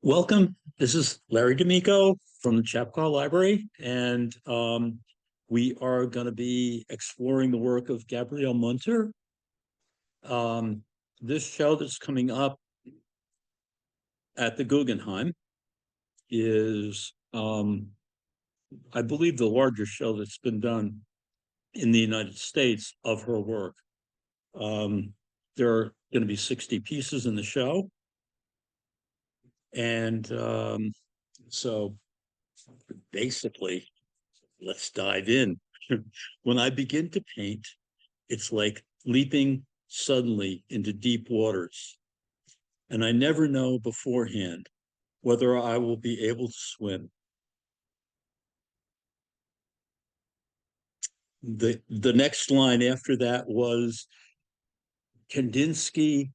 Welcome. This is Larry D'Amico from the Chappaqua Library, and we are going to be exploring the work of Gabriele Munter. Um, this show that's coming up at the Guggenheim is, I believe, the largest show that's been done in the United States of her work. There are going to be 60 pieces in the show, and so basically, let's dive in. When I begin to paint, it's like leaping suddenly into deep waters, and I never know beforehand whether I will be able to swim. The next line after that was Kandinsky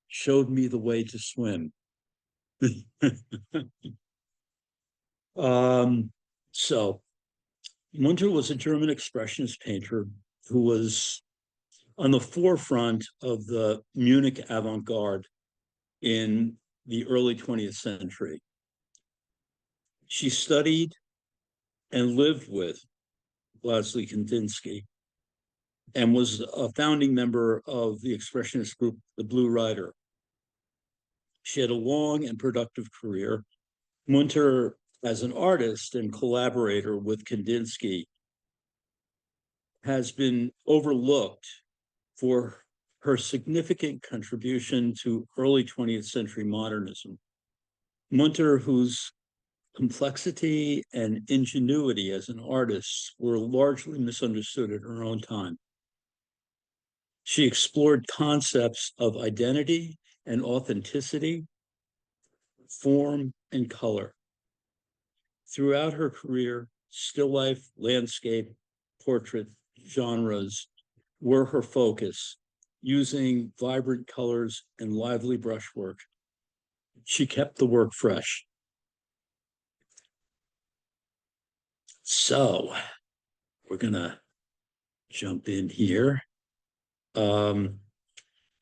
showed me the way to swim. um, so Munter was a German expressionist painter who was on the forefront of the Munich avant-garde in the early 20th century. She studied and lived with Laszlo Kandinsky and was a founding member of the expressionist group, the Blue Rider. She had a long and productive career. Munter, as an artist and collaborator with Kandinsky, has been overlooked for her significant contribution to early 20th century modernism. Munter, whose complexity and ingenuity as an artist were largely misunderstood at her own time. She explored concepts of identity and authenticity, form, and color. Throughout her career, still life, landscape, portrait genres were her focus, using vibrant colors and lively brushwork. She kept the work fresh. So we're going to jump in here. Um,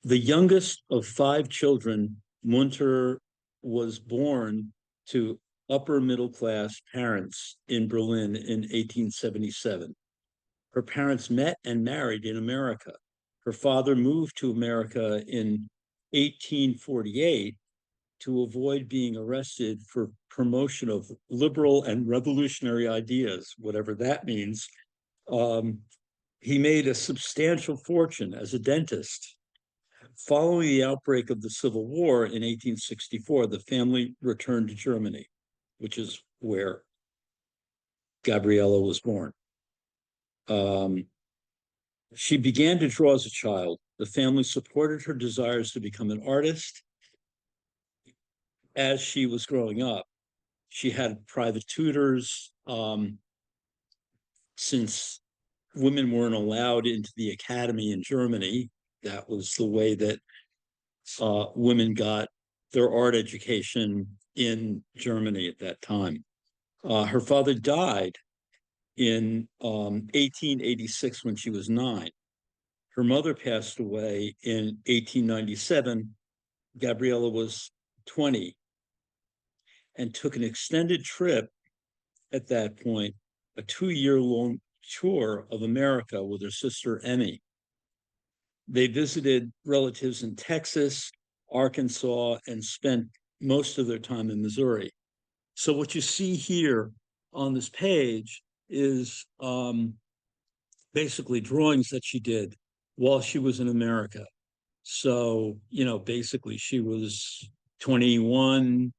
the youngest of five children, Munter was born to upper middle class parents in Berlin in 1877. Her parents met and married in America. Her father moved to America in 1848 to avoid being arrested for promotion of liberal and revolutionary ideas, whatever that means. Um, he made a substantial fortune as a dentist. Following the outbreak of the Civil War in 1864, the family returned to Germany, which is where Gabriele was born. Um, she began to draw as a child. The family supported her desires to become an artist. As she was growing up, she had private tutors. Since women weren't allowed into the academy in Germany, that was the way that women got their art education in Germany at that time. Her father died in 1886 when she was 9. Her mother passed away in 1897. Gabriele was 20 and took an extended trip at that point, a 2-year-long tour of America with her sister Emmy. They visited relatives in Texas, Arkansas, and spent most of their time in Missouri. So what you see here on this page is basically drawings that she did while she was in America. So, basically she was 21,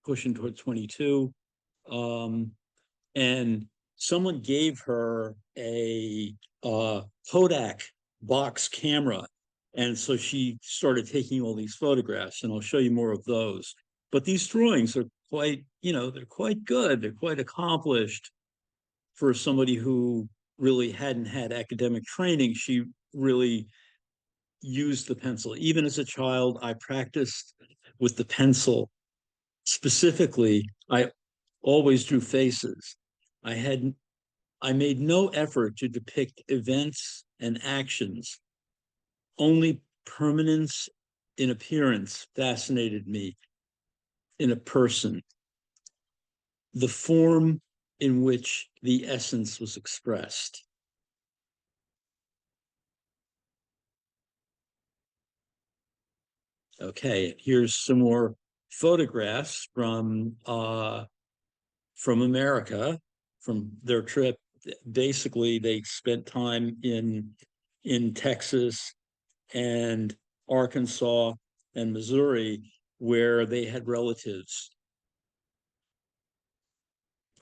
pushing toward 22. And someone gave her a Kodak box camera. And so she started taking all these photographs, and I'll show you more of those. But these drawings are quite, they're quite good. They're quite accomplished for somebody who really hadn't had academic training. She really used the pencil. Even as a child, I practiced with the pencil. Specifically, I always drew faces. I made no effort to depict events and actions. Only permanence in appearance fascinated me. in a person, the form in which the essence was expressed. Okay, here's some more photographs from America, from their trip. Basically, they spent time in Texas and Arkansas and Missouri, where they had relatives.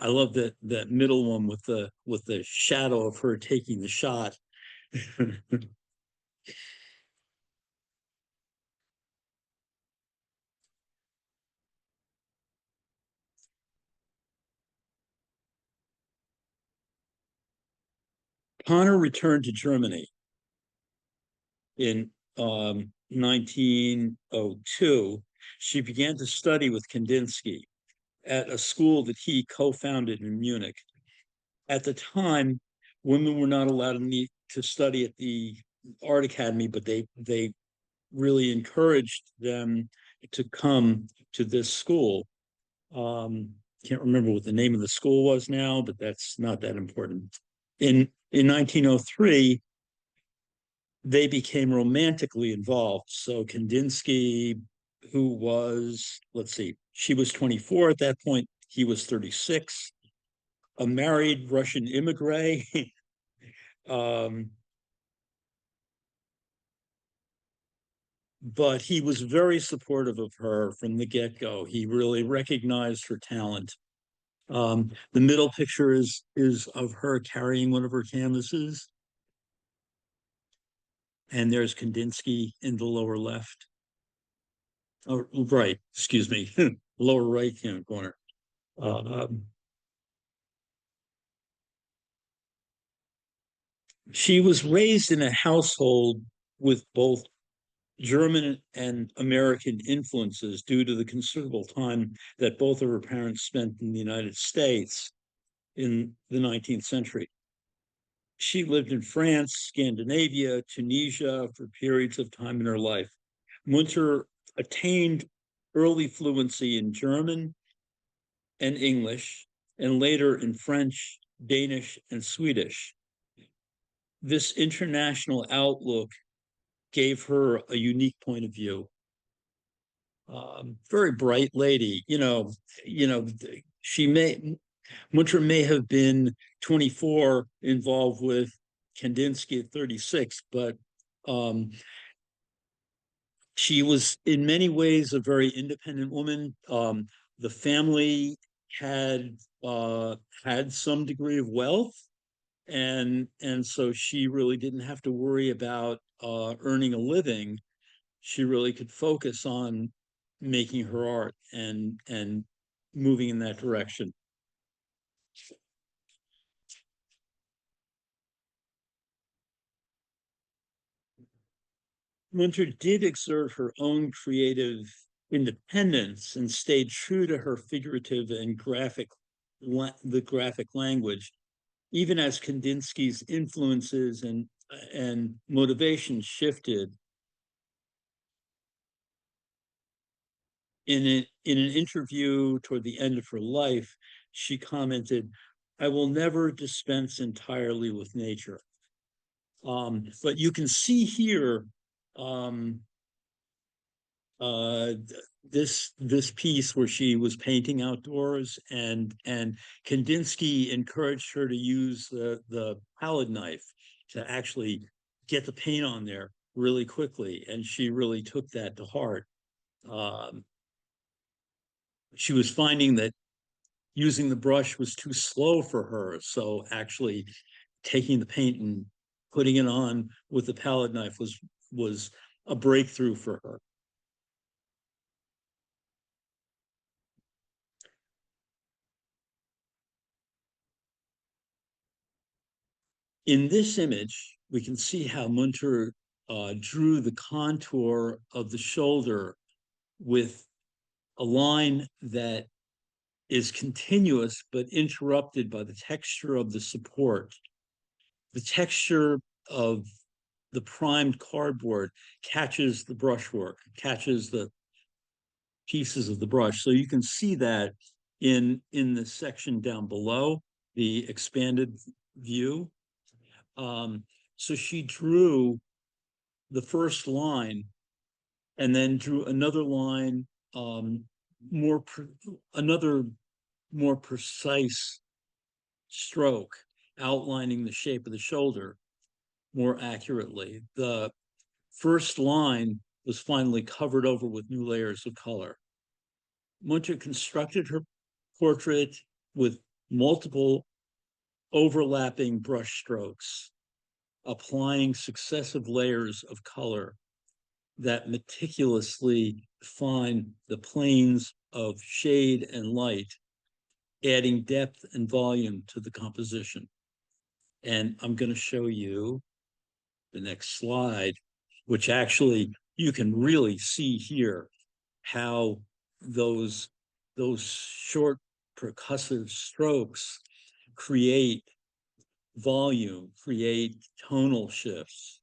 I love that middle one with the shadow of her taking the shot. Connor returned to Germany in 1902. She began to study with Kandinsky at a school that he co-founded in Munich. At the time, women were not allowed to study at the art academy, but they really encouraged them to come to this school. Can't remember what the name of the school was now, but that's not that important. In 1903, they became romantically involved. So Kandinsky, who was, let's see, she was 24 at that point, he was 36, a married Russian immigrant. um, but he was very supportive of her from the get-go. He really recognized her talent. The middle picture is of her carrying one of her canvases, and there's Kandinsky in the lower left. Oh, right, excuse me, lower right hand corner. Um, she was raised in a household with both German and American influences due to the considerable time that both of her parents spent in the United States in the 19th century. She lived in France, Scandinavia, Tunisia for periods of time in her life. Munter attained early fluency in German and English, and later in French, Danish, and Swedish. This international outlook gave her a unique point of view. Very bright lady, she may Munter may have been 24, involved with Kandinsky at 36, but um, she was in many ways a very independent woman. The family had had some degree of wealth, and so she really didn't have to worry about earning a living. She really could focus on making her art and moving in that direction. Winter did exert her own creative independence and stayed true to her figurative and the graphic language, even as Kandinsky's influences and motivations shifted. In an interview toward the end of her life, she commented, "I will never dispense entirely with nature." But you can see here um, uh, this piece where she was painting outdoors, and Kandinsky encouraged her to use the palette knife to actually get the paint on there really quickly, and she really took that to heart. Um, she was finding that using the brush was too slow for her, so actually taking the paint and putting it on with the palette knife was a breakthrough for her. In this image, we can see how Munter drew the contour of the shoulder with a line that is continuous but interrupted by the texture of the support. The texture of the primed cardboard catches the brushwork, pieces of the brush. So you can see that in the section down below, the expanded view. So she drew the first line and then drew another line, more another more precise stroke, outlining the shape of the shoulder more accurately. The first line was finally covered over with new layers of color. Munter constructed her portrait with multiple overlapping brush strokes, applying successive layers of color that meticulously define the planes of shade and light, adding depth and volume to the composition. And I'm going to show you the next slide, which actually you can really see here how those short percussive strokes create volume, create tonal shifts.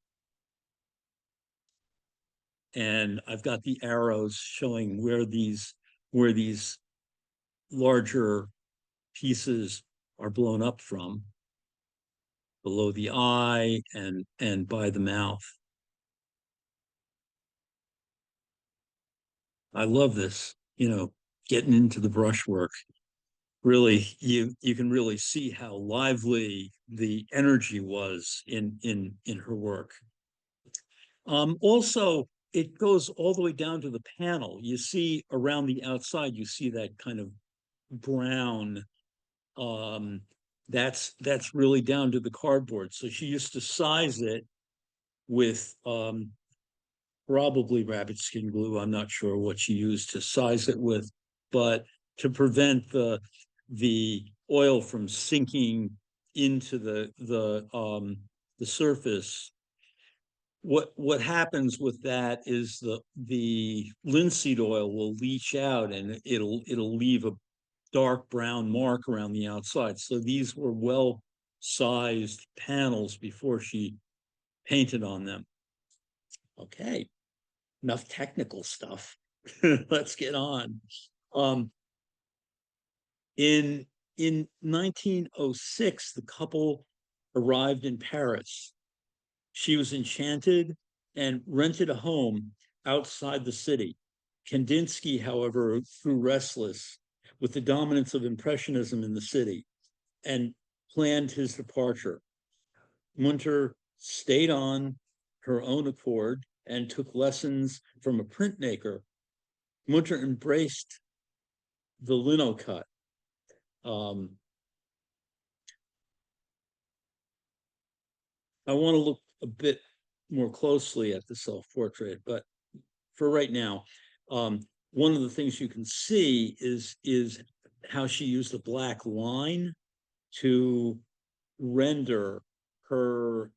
And I've got the arrows showing where these larger pieces are blown up from, below the eye and by the mouth. I love this, getting into the brushwork. Really, you can really see how lively the energy was in her work. Also, it goes all the way down to the panel. You see around the outside, you see that kind of brown. Um, that's really down to the cardboard. So she used to size it with probably rabbit skin glue. I'm not sure what she used to size it with, but to prevent the oil from sinking into the surface. What happens with that is the linseed oil will leach out and it'll leave a dark brown mark around the outside. So these were well sized panels before she painted on them. Okay, enough technical stuff. Let's get on. Um, in 1906, the couple arrived in Paris. She was enchanted and rented a home outside the city. Kandinsky, however, grew restless with the dominance of Impressionism in the city and planned his departure. Munter stayed on her own accord and took lessons from a printmaker. Munter embraced the lino cut. I want to look a bit more closely at the self-portrait, but for right now, one of the things you can see is how she used a black line to render her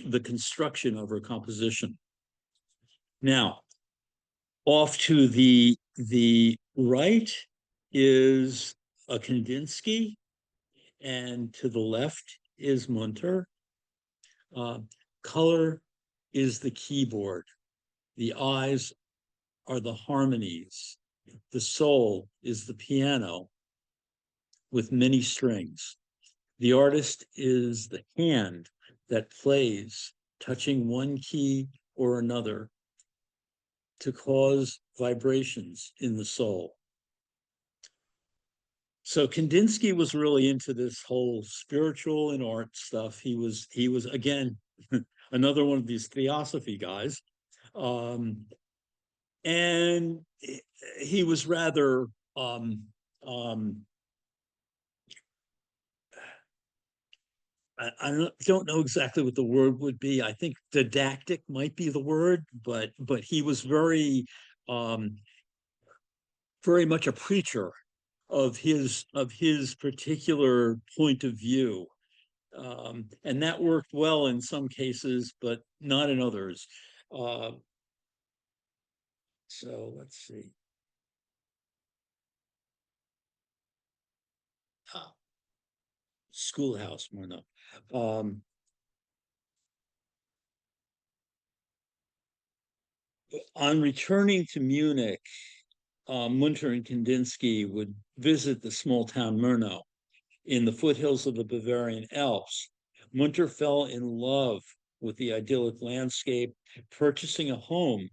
the construction of her composition. Now, off to the right is a Kandinsky, and to the left is Munter. Color is the keyboard. The eyes are the harmonies. The soul is the piano with many strings. The artist is the hand that plays, touching one key or another to cause vibrations in the soul. So Kandinsky was really into this whole spiritual and art stuff. He was again another one of these theosophy guys. And he was rather um, I don't know exactly what the word would be. I think didactic might be the word, but he was um, very much a preacher of his particular point of view, and that worked well in some cases, but not in others. Uh, so let's see. Ah, schoolhouse, more no. Um, On returning to Munich, Munter and Kandinsky would visit the small town Murnau in the foothills of the Bavarian Alps. Munter fell in love with the idyllic landscape, purchasing a home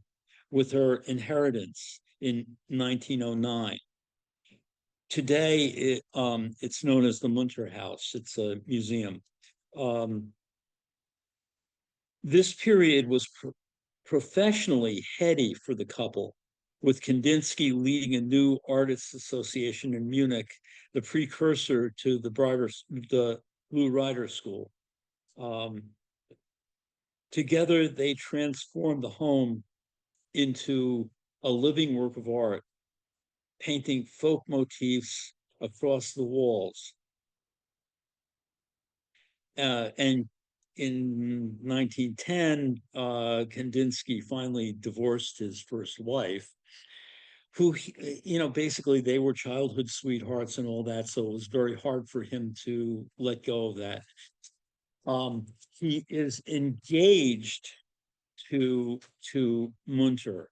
with her inheritance in 1909. Today, it's known as the Munter House. It's a museum. Um, this period was professionally heady for the couple, with Kandinsky leading a new artists association in Munich, the precursor to the Blue Rider School. Um, Together, they transformed the home into a living work of art, painting folk motifs across the walls. And in 1910, Kandinsky finally divorced his first wife, who, basically they were childhood sweethearts and all that. So it was very hard for him to let go of that. He is engaged to Munter,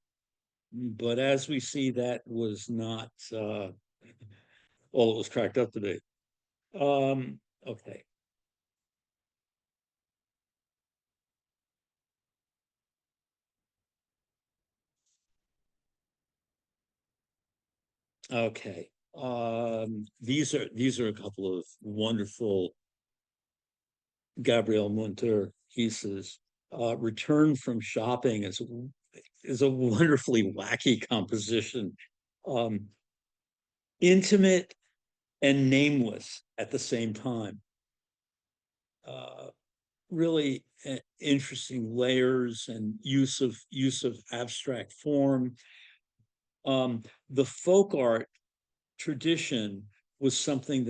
but as we see, that was not all it was cracked up to be. Okay. Okay. These are a couple of wonderful Gabriele Munter pieces. Return from Shopping is a wonderfully wacky composition. Um, Intimate and nameless at the same time. Uh, Really interesting layers and use of abstract form. The folk art tradition was something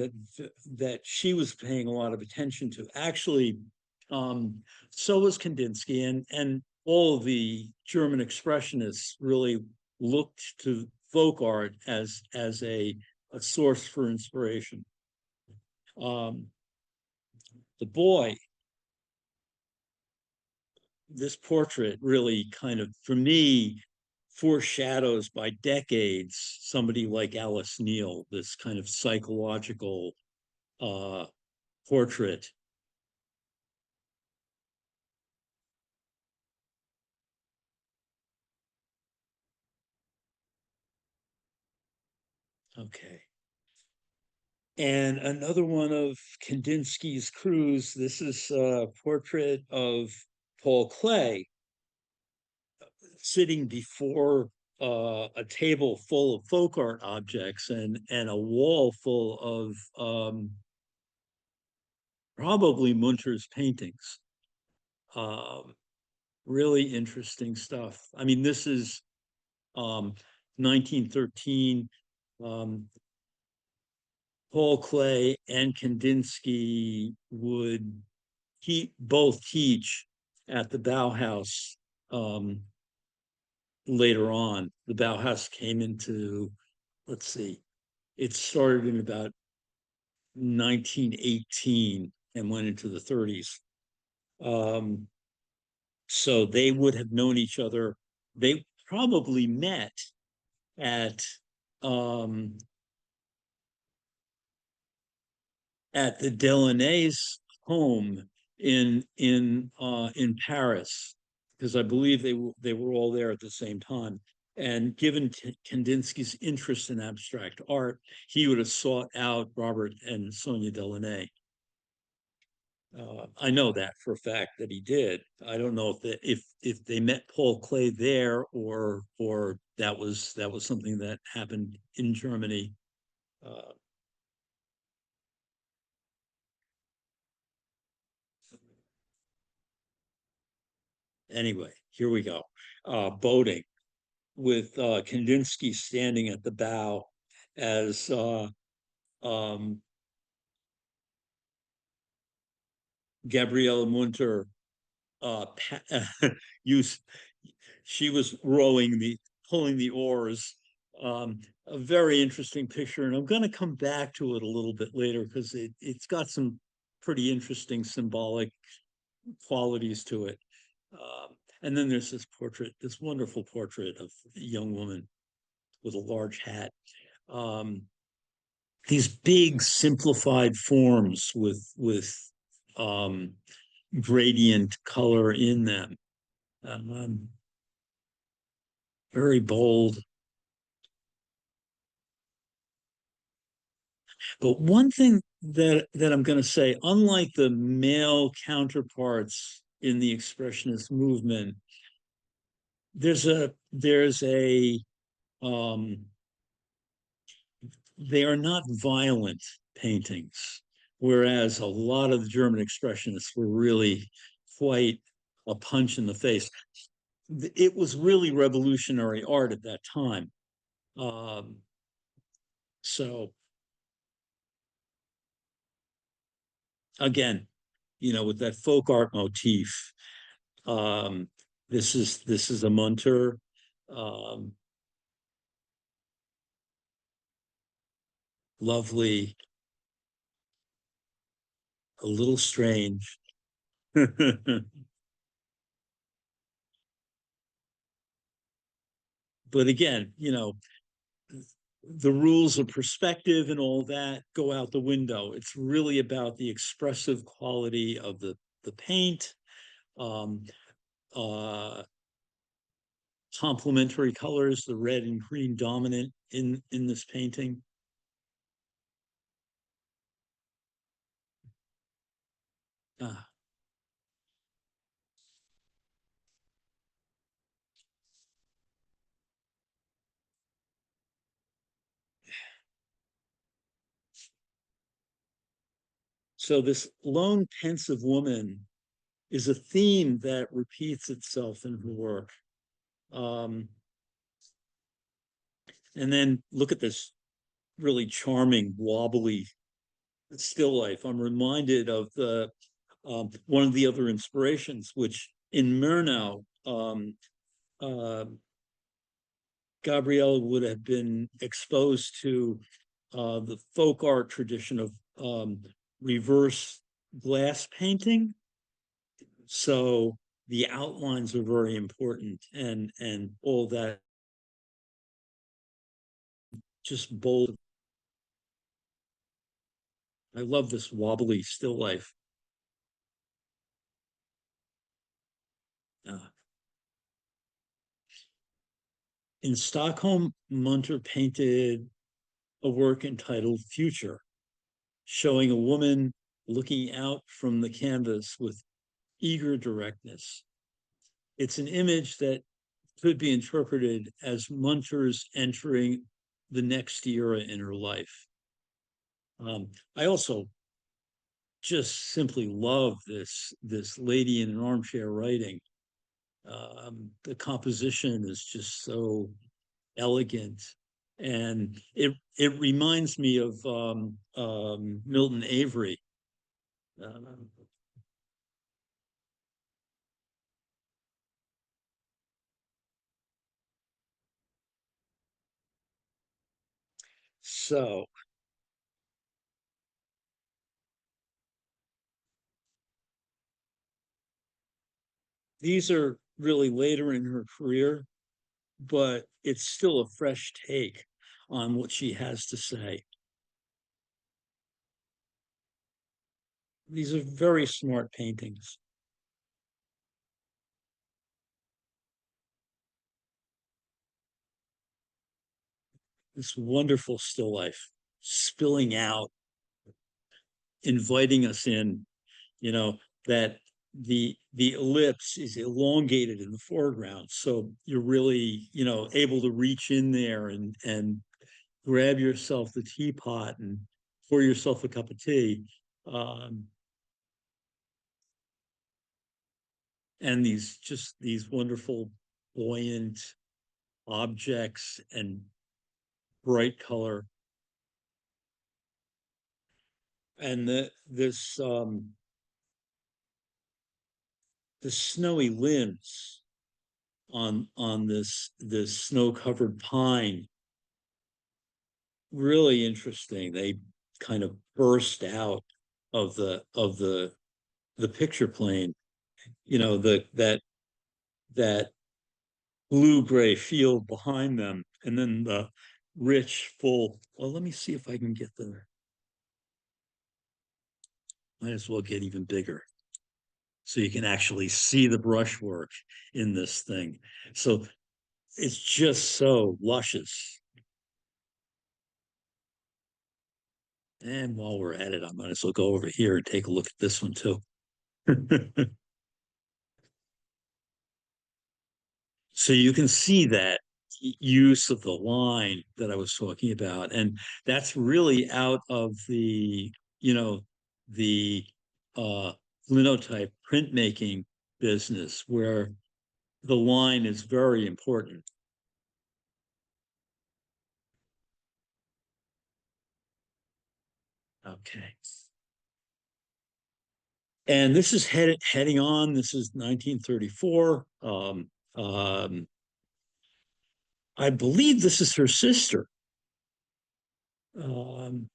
that she was paying a lot of attention to. Actually, so was Kandinsky, and all of the German expressionists really looked to folk art as a source for inspiration. Um, the boy, this portrait really kind of, for me, foreshadows by decades somebody like Alice Neal, this kind of psychological uh, portrait. Okay. And another one of Kandinsky's crews. This is a portrait of Paul Klee sitting before a table full of folk art objects and a wall full of probably Munter's paintings. Um, really interesting stuff. I mean, this is 1913. Um, Paul Klee and Kandinsky would both teach at the Bauhaus later on. The Bauhaus came into, let's see, it started in about 1918 and went into the 30s. Um, so they would have known each other. They probably met at um, at the Delaney's home in Paris, because I believe they were all there at the same time. And given Kandinsky's interest in abstract art, he would have sought out Robert and Sonia Delaney. I know that for a fact that he did. I don't know if they met Paul Klee there, or that was something that happened in Germany. Uh, anyway, here we go. Boating with Kandinsky standing at the bow as um, Gabriele Munter used. She was pulling the oars. A very interesting picture, and I'm going to come back to it a little bit later because it's got some pretty interesting symbolic qualities to it. And then there's this portrait, this wonderful portrait of a young woman with a large hat. Um, these big simplified forms with um, gradient color in them. Um, very bold. But one thing that I'm going to say, unlike the male counterparts in the expressionist movement, there's a um, they are not violent paintings, whereas a lot of the German expressionists were really quite a punch in the face. It was really revolutionary art at that time. Um, so again, with that folk art motif, um, this is a munter. Um, Lovely, a little strange. But again, the rules of perspective and all that go out the window. It's really about the expressive quality of the paint, um, uh, complementary colors, the red and green dominant in this painting. Uh, so this lone pensive woman is a theme that repeats itself in her work. Um, and then look at this really charming, wobbly still life. I'm reminded of the one of the other inspirations, which in Murnau, uh, Gabriele would have been exposed to the folk art tradition of reverse glass painting. So the outlines are very important, and all that just bold. I love this wobbly still life. Uh, in Stockholm, Munter painted a work entitled Future, showing a woman looking out from the canvas with eager directness. It's an image that could be interpreted as Munter's entering the next era in her life. I also just simply love this lady in an armchair writing. The composition is just so elegant, and it reminds me of Milton Avery. Uh, so these are really later in her career, but it's still a fresh take on what she has to say. These are very smart paintings. This wonderful still life spilling out, inviting us in, you know, that the ellipse is elongated in the foreground. So you're really, able to reach in there and grab yourself the teapot and pour yourself a cup of tea. Um, and these wonderful buoyant objects and bright color, and the snowy limbs on this snow covered pine, really interesting. They kind of burst out of the picture plane. The that that blue-gray field behind them, and then the rich, full. Well, let me see if I can get the. Might as well get even bigger so you can actually see the brushwork in this thing. So it's just so luscious. And while we're at it, I might as well go over here and take a look at this one too. So you can see that use of the line that I was talking about. And that's really out of you know, the uh, linotype printmaking business where the line is very important. Okay. And this is heading on. This is 1934. I believe this is her sister, um,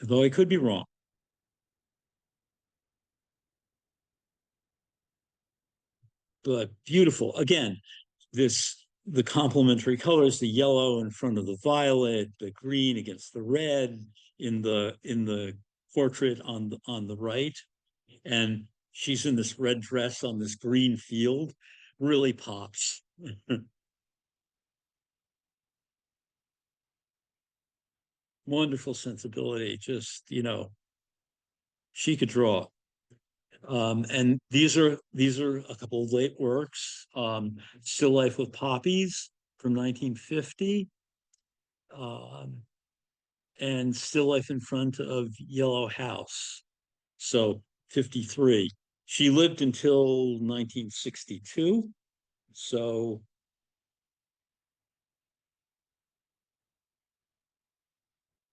though I could be wrong. But beautiful. Again, the complementary colors, the yellow in front of the violet, the green against the red in the portrait on the right. And she's in this red dress on this green field, really pops. Wonderful sensibility. Just, she could draw. And these are a couple of late works. Still Life with Poppies from 1950, um, and Still Life in Front of Yellow House. So 53. She lived until 1962. So,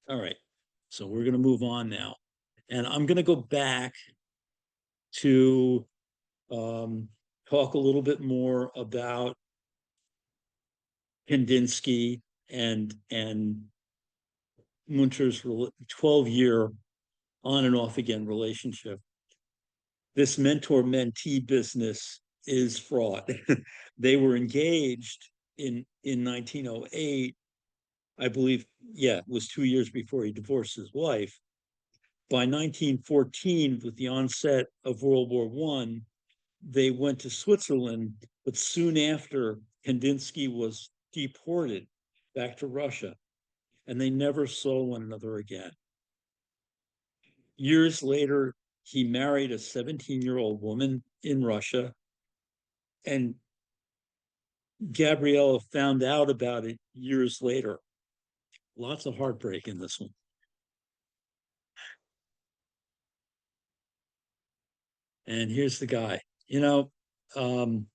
all right. So we're going to move on now. And I'm going to go back to um, talk a little bit more about Kandinsky and Munter's 12-year on and off again relationship. This mentor mentee business is fraud. They were engaged in 1908. I believe, yeah, it was 2 years before he divorced his wife. By 1914, with the onset of World War One, they went to Switzerland, but soon after, Kandinsky was deported back to Russia, and they never saw one another again. Years later, he married a 17-year-old woman in Russia, and Gabriele found out about it years later. Lots of heartbreak in this one. And here's the guy. Um,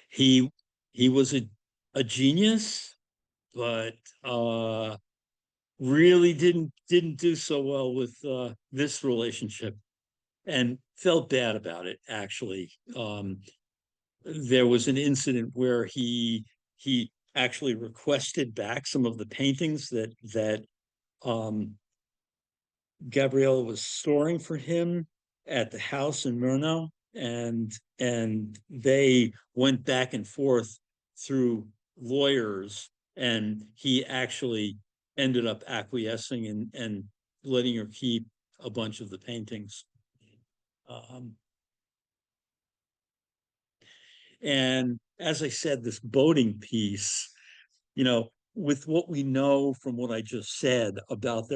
he he was a genius, but really didn't do so well with this relationship, and felt bad about it. Actually, there was an incident where he actually requested back some of the paintings that um, Gabriele was storing for him at the house in Murnau, and they went back and forth through lawyers, and he actually ended up acquiescing and letting her keep a bunch of the paintings. Um, and as I said, this boating piece, with what we know from what I just said about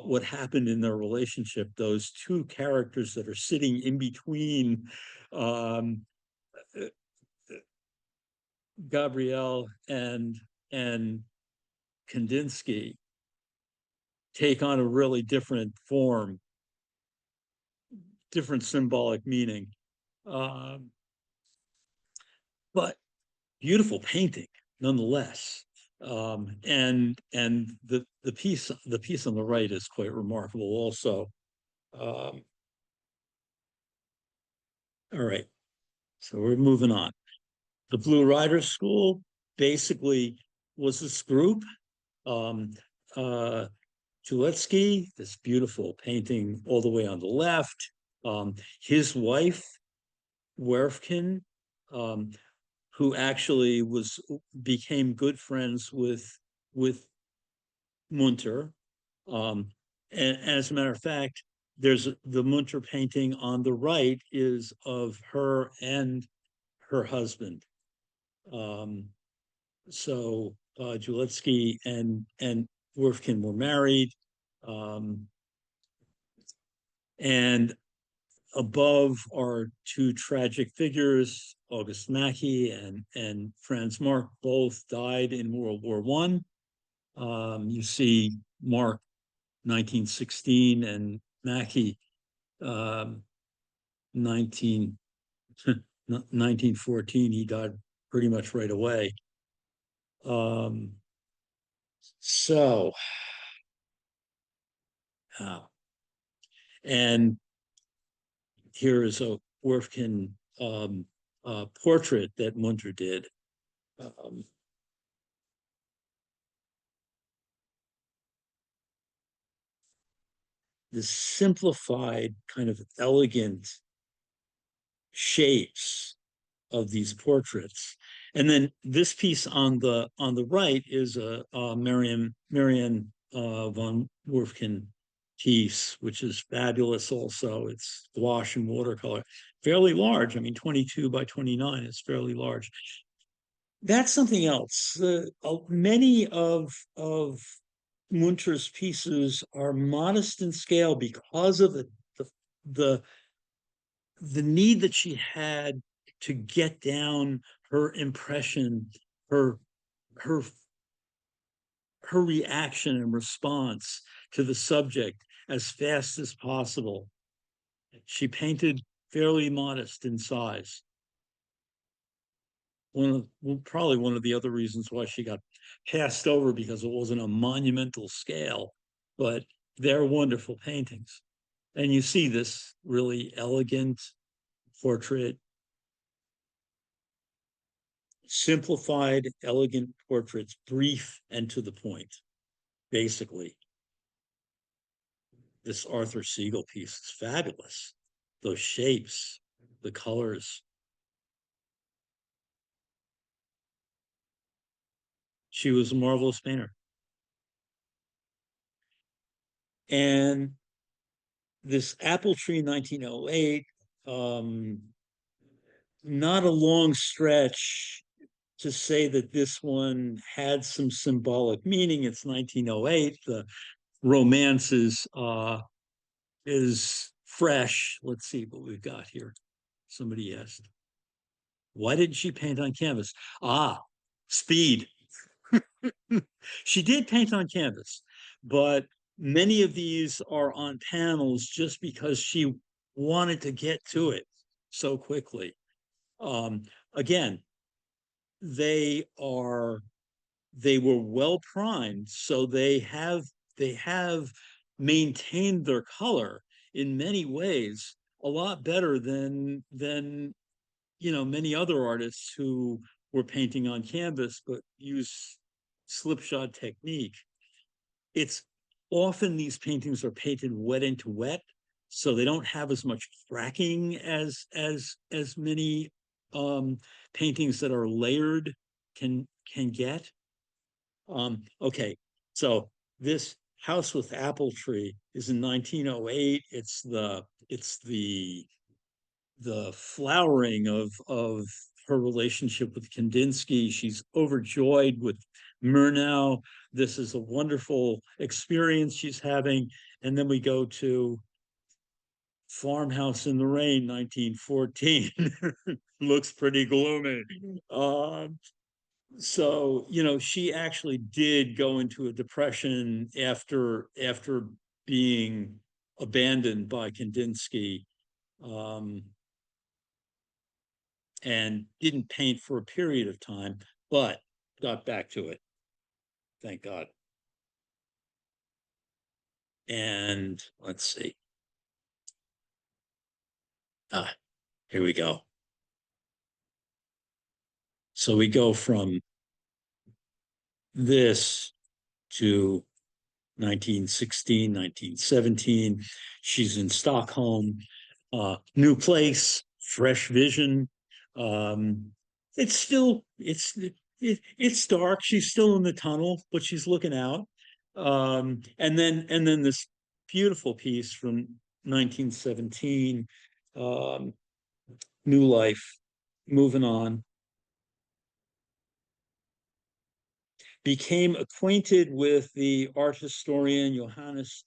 what happened in their relationship, those two characters that are sitting in between um, Gabrielle and Kandinsky take on a really different form, different symbolic meaning. Um, but beautiful painting nonetheless. And the piece on the right is quite remarkable also. Um, all right, so we're moving on. The Blue Riders School basically was this group. Um, uh, Tuletsky, this beautiful painting all the way on the left. His wife Werfkin, um, who actually was became good friends with Munter. And as a matter of fact, there's the Munter painting on the right is of her and her husband. Um, so Juletsky and Werfkin were married, um, and above are two tragic figures, August Macke and Franz Marc, both died in World War One. You see Marc 1916 and Macke 19, 1914. He died pretty much right away. Um, so, uh, and here is a Werfkin portrait that Munter did. Um, this simplified, kind of elegant shapes of these portraits. And then this piece on the right is a Marian von Werfkin piece, which is fabulous. Also, it's gouache and watercolor, fairly large. I mean, 22 by 29 is fairly large. That's something else. Many of Munter's pieces are modest in scale because of the the the need that she had to get down her impression, her her her reaction and response to the subject as fast as possible. She painted fairly modest in size. Probably one of the other reasons why she got passed over because it wasn't a monumental scale, but they're wonderful paintings. And you see this really elegant portrait, simplified, elegant portraits, brief and to the point, basically. This Arthur Siegel piece is fabulous. Those shapes, the colors. She was a marvelous painter. And this Apple Tree 1908, not a long stretch to say that this one had some symbolic meaning. It's 1908. The romance is fresh. Let's see what we've got here. Somebody asked, why didn't she paint on canvas? Ah, speed. She did paint on canvas, but many of these are on panels just because she wanted to get to it so quickly. Um, Again, they are they were well primed, so they have maintained their color in many ways a lot better than many other artists who were painting on canvas but use slipshod technique. It's often these paintings are painted wet into wet, so they don't have as much cracking as many paintings that are layered can get. Okay, so this House with Apple Tree is in 1908. It's the flowering of her relationship with Kandinsky. She's overjoyed with Murnau. This is a wonderful experience she's having. And then we go to Farmhouse in the Rain, 1914. Looks pretty gloomy. So she actually did go into a depression after being abandoned by Kandinsky. Um, and didn't paint for a period of time, but got back to it. Thank God. And let's see. Ah, here we go. So we go from this to 1916, 1917. She's in Stockholm, new place, fresh vision. Um, it's still it's dark. She's still in the tunnel, but she's looking out. And then this beautiful piece from 1917, um, New Life, moving on. Became acquainted with the art historian Johannes.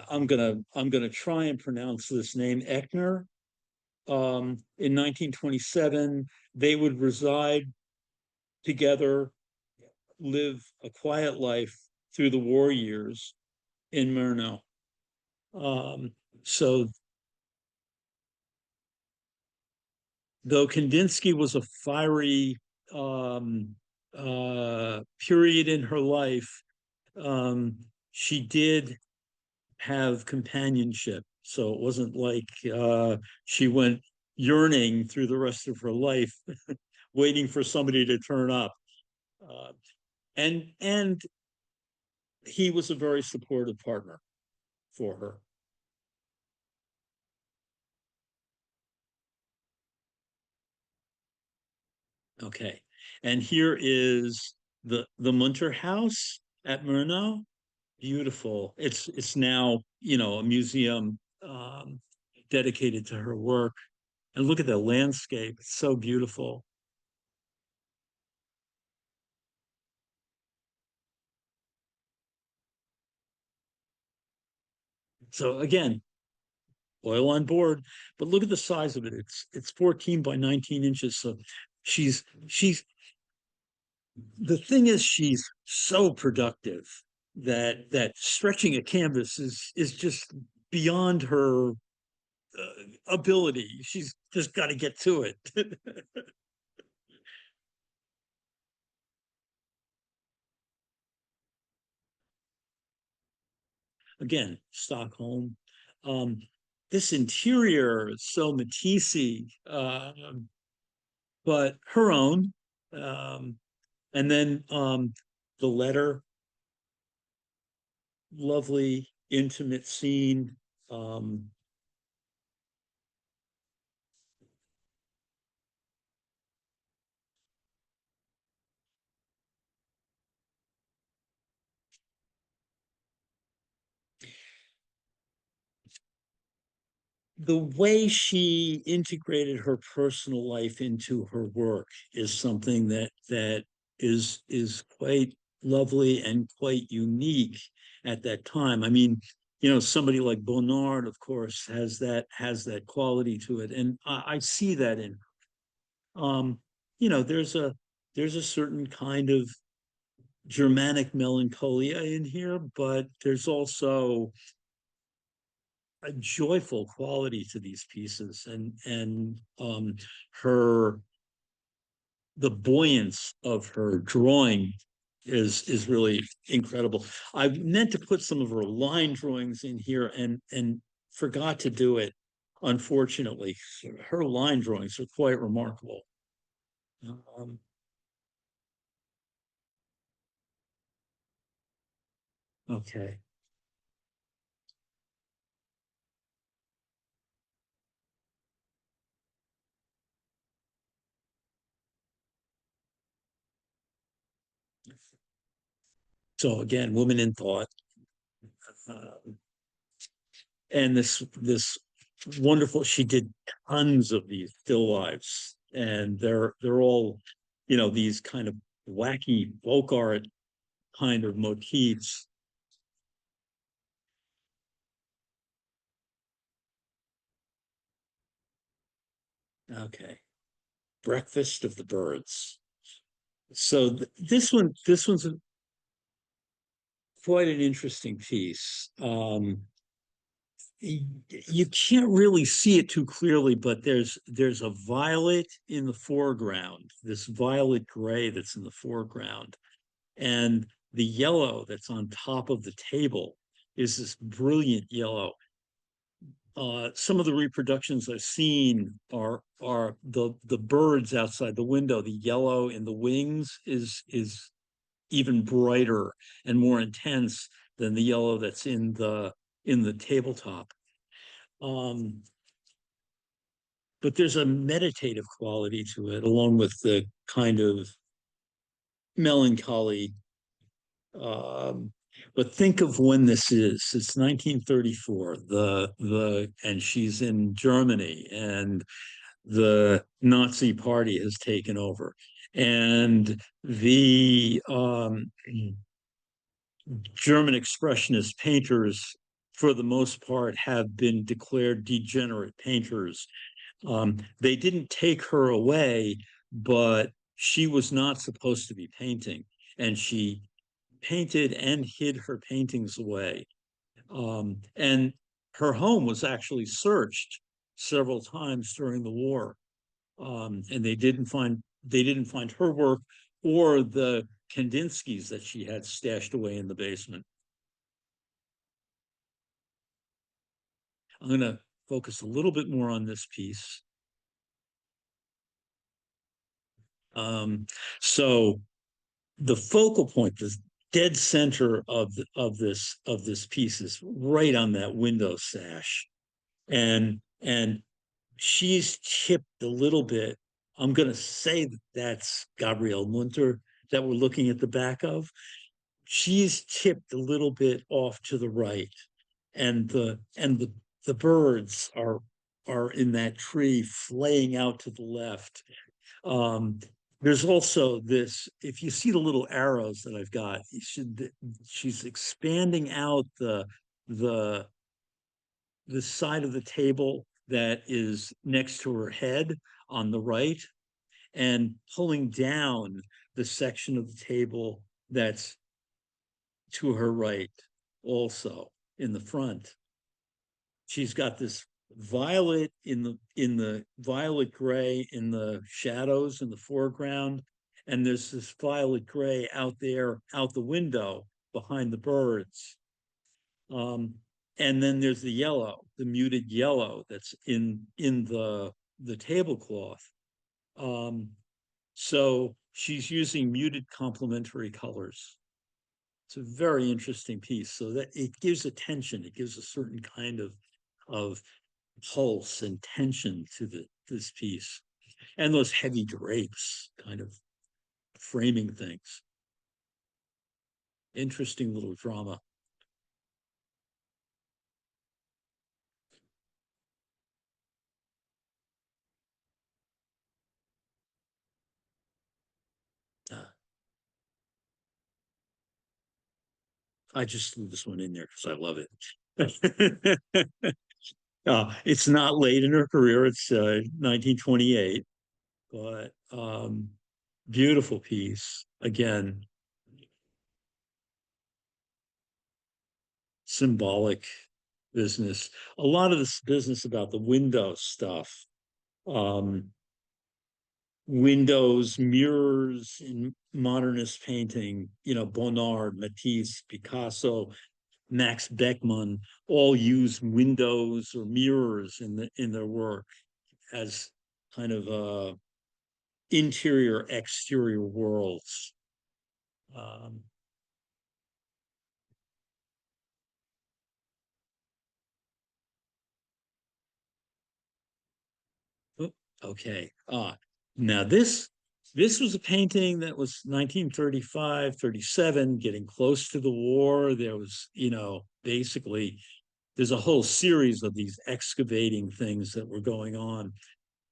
I'm gonna try and pronounce this name, Eckner. In 1927, they would reside together, live a quiet life through the war years in Murnau. Um, so, though Kandinsky was a fiery period in her life, she did have companionship. So it wasn't like she went yearning through the rest of her life, waiting for somebody to turn up. Uh, and he was a very supportive partner for her. Okay, and here is the Munter House at Murnau. Beautiful. It's now a museum dedicated to her work. And look at the landscape; it's so beautiful. So again, oil on board, but look at the size of it. It's 14 by 19 inches. So she's the thing is she's so productive that stretching a canvas is just beyond her ability. She's just got to get to it. Again, Stockholm. Um, this interior is so Matisse, but her own. Um, and then the letter, lovely, intimate scene. Um, the way she integrated her personal life into her work is something that is quite lovely and quite unique at that time. I mean, somebody like Bonnard, of course, has that quality to it, and I see that in um, there's a certain kind of Germanic melancholia in here, but there's also a joyful quality to these pieces, and her the buoyance of her drawing is really incredible. I meant to put some of her line drawings in here and forgot to do it. Unfortunately, her line drawings are quite remarkable. Um, okay, so again, woman in thought, uh, and this wonderful. She did tons of these still lives, and they're all these kind of wacky folk art kind of motifs. Okay, Breakfast of the Birds. So this one's quite an interesting piece. You can't really see it too clearly, but there's a violet in the foreground, this violet gray that's in the foreground, and the yellow that's on top of the table is this brilliant yellow. Some of the reproductions I've seen are the birds outside the window. The yellow in the wings is even brighter and more intense than the yellow that's in the tabletop. Um, but there's a meditative quality to it, along with the kind of melancholy. Um, but think of when this is. It's 1934. And she's in Germany, and the Nazi Party has taken over, and the German expressionist painters, for the most part, have been declared degenerate painters. They didn't take her away, but she was not supposed to be painting, and she painted and hid her paintings away. And her home was actually searched several times during the war, and they didn't find her work or the Kandinsky's that she had stashed away in the basement. I'm going to focus a little bit more on this piece. Um, so the focal point, the dead center of this piece is right on that window sash, and she's chipped a little bit. I'm going to say that that's Gabriele Munter that we're looking at the back of. She's tipped a little bit off to the right, and the birds are in that tree flaying out to the left. um, there's also this, if you see the little arrows that I've got, she's expanding out the the side of the table that is next to her head on the right, and pulling down the section of the table that's to her right also in the front. She's got this violet in the violet gray in the shadows in the foreground, and there's this violet gray out there out the window behind the birds. um, and then there's the yellow, the muted yellow that's in the tablecloth. um, so she's using muted complementary colors. It's a very interesting piece, so that it gives attention, it gives a certain kind of pulse and tension to this piece, and those heavy drapes kind of framing things. Interesting little drama. Uh, I just threw this one in there because I love it. It's not late in her career. It's 1928, but beautiful piece. Again, symbolic business. A lot of this business about the window stuff. Um, Windows, mirrors in modernist painting, Bonnard, Matisse, Picasso, Max Beckmann all use windows or mirrors in their work as kind of interior exterior worlds. Um, oh, okay. Now this was a painting that was 1935, 37, getting close to the war. There was, basically there's a whole series of these excavating things that were going on,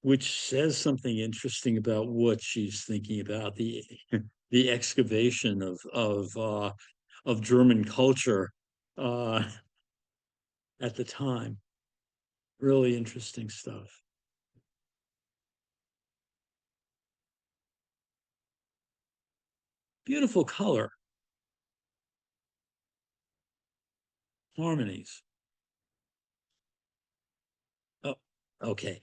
which says something interesting about what she's thinking about, the excavation of German culture uh, at the time. Really interesting stuff. Beautiful color harmonies. Oh, okay.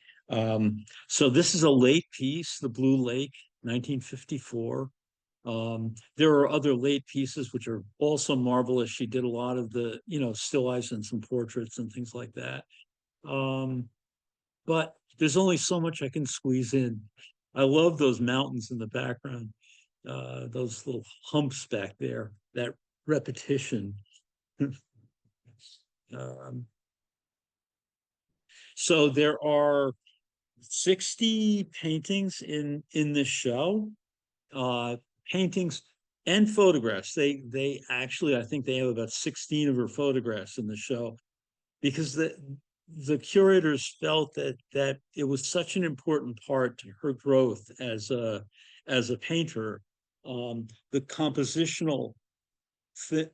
So this is a late piece, The Blue Lake, 1954. There are other late pieces which are also marvelous. She did a lot of the, still lifes and some portraits and things like that. Um, but there's only so much I can squeeze in. I love those mountains in the background, those little humps back there, that repetition. um, so there are 60 paintings in this show, uh, paintings and photographs. They actually, I think they have about 16 of her photographs in the show because the curators felt that it was such an important part to her growth as a painter. The compositional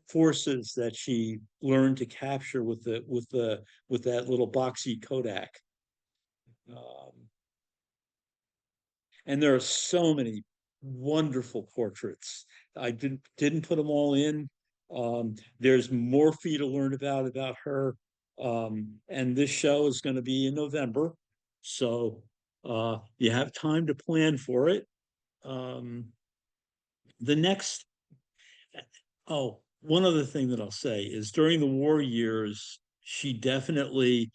forces that she learned to capture with that little boxy Kodak. Um, and there are so many wonderful portraits. I didn't put them all in. There's more for you to learn about her. And this show is going to be in November, so you have time to plan for it. Um, the next Oh, one other thing that I'll say is during the war years, she definitely,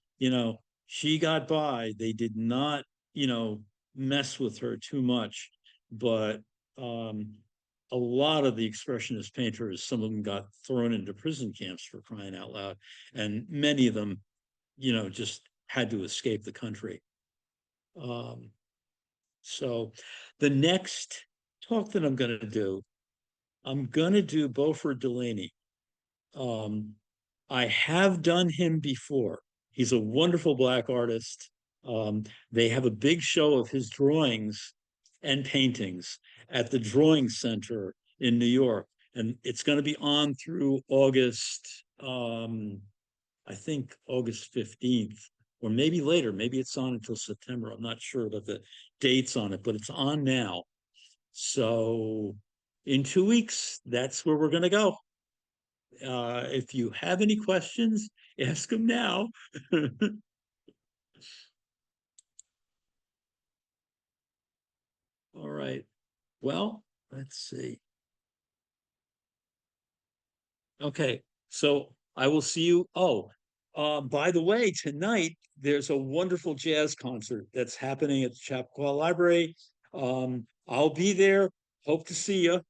she got by. They did not, you know, mess with her too much. But um, a lot of the expressionist painters, some of them got thrown into prison camps for crying out loud. And many of them, just had to escape the country. Um, so the next talk that I'm going to do Beaufort Delaney. Um, I have done him before. He's a wonderful black artist. They have a big show of his drawings and paintings at the Drawing Center in New York, and it's going to be on through August. I think August 15th, or maybe later. Maybe it's on until September. I'm not sure about the dates on it, but it's on now. So in 2 weeks, that's where we're going to go. If you have any questions, ask them now. All right. Well, let's see. Okay. So I will see you. Oh, by the way, tonight there's a wonderful jazz concert that's happening at the Chappaqua Library. I'll be there. Hope to see you.